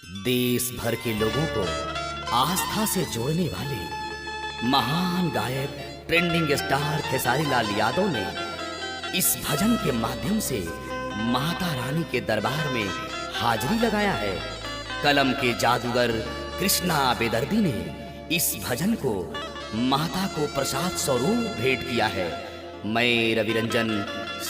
देश भर के लोगों को आस्था से जोड़ने वाले महान गायक ट्रेंडिंग स्टार खेसारी लाल यादव ने इस भजन के माध्यम से माता रानी के दरबार में हाजिरी लगाया है। कलम के जादूगर कृष्णा बेदर्दी ने इस भजन को माता को प्रसाद स्वरूप भेंट किया है। मैं रविरंजन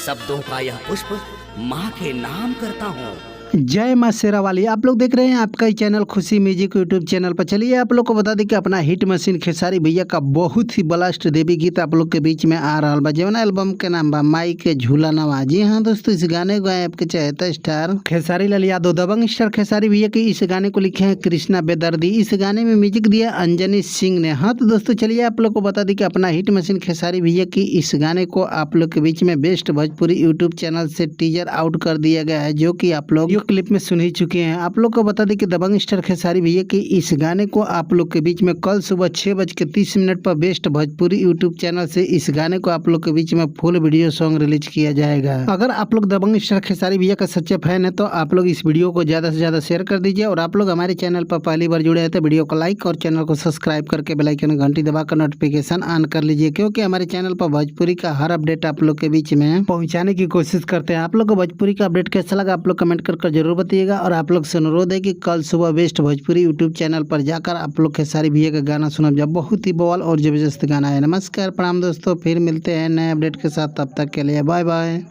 शब्दों का यह पुष्प माँ के नाम करता हूँ। जय माँ शेरावाली। आप लोग देख रहे हैं आपका ही चैनल खुशी म्यूजिक यूट्यूब चैनल पर। चलिए आप लोग को बता दें कि अपना हिट मशीन खेसारी भैया का बहुत ही ब्लास्ट देवी गीत आप लोग के बीच में आ रहा बा, जौन एल्बम के नाम बा माई के झूला नवा। जी हाँ दोस्तों, इस गाने को आपके चहेता स्टार खेसारी लाल यादव, दबंग स्टार खेसारी भैया के इस गाने को लिखे हैं कृष्णा बेदर्दी। इस गाने में म्यूजिक दिया अंजनी सिंह ने। हाँ तो दोस्तों चलिए आप लोग को बता दें कि अपना हिट मशीन खेसारी भैया की इस गाने को आप लोग के बीच में बेस्ट भोजपुरी यूट्यूब चैनल से टीजर आउट कर दिया गया है, जो कि आप लोग क्लिप में सुन ही चुके हैं। आप लोग को बता दें कि दबंग स्टार खेसारी भैया की इस गाने को आप लोग के बीच में कल सुबह 6:30 पर बेस्ट भोजपुरी यूट्यूब चैनल से इस गाने को आप लोग के बीच में फुल वीडियो सॉन्ग रिलीज किया जाएगा। अगर आप लोग दबंग स्टार खेसारी भैया का सच्चे फैन है तो आप लोग इस वीडियो को ज्यादा से ज्यादा शेयर कर दीजिए। और आप लोग हमारे चैनल पर पहली बार जुड़े हैं तो वीडियो को लाइक और चैनल को सब्सक्राइब करके बेल आइकन घंटी दबाकर नोटिफिकेशन ऑन कर लीजिए, क्योंकि हमारे चैनल पर भोजपुरी का हर अपडेट आप लोग के बीच में पहुंचाने की कोशिश करते हैं। आप लोग को भोजपुरी का अपडेट कैसा लगा आप लोग कमेंट कर जरूर बताइएगा। और आप लोग से अनुरोध है कि कल सुबह बेस्ट भोजपुरी यूट्यूब चैनल पर जाकर आप लोग खेसारी भैया का गाना सुना, जब बहुत ही बवाल और जबरदस्त गाना है। नमस्कार प्रणाम दोस्तों, फिर मिलते हैं नए अपडेट के साथ, तब तक के लिए बाय बाय।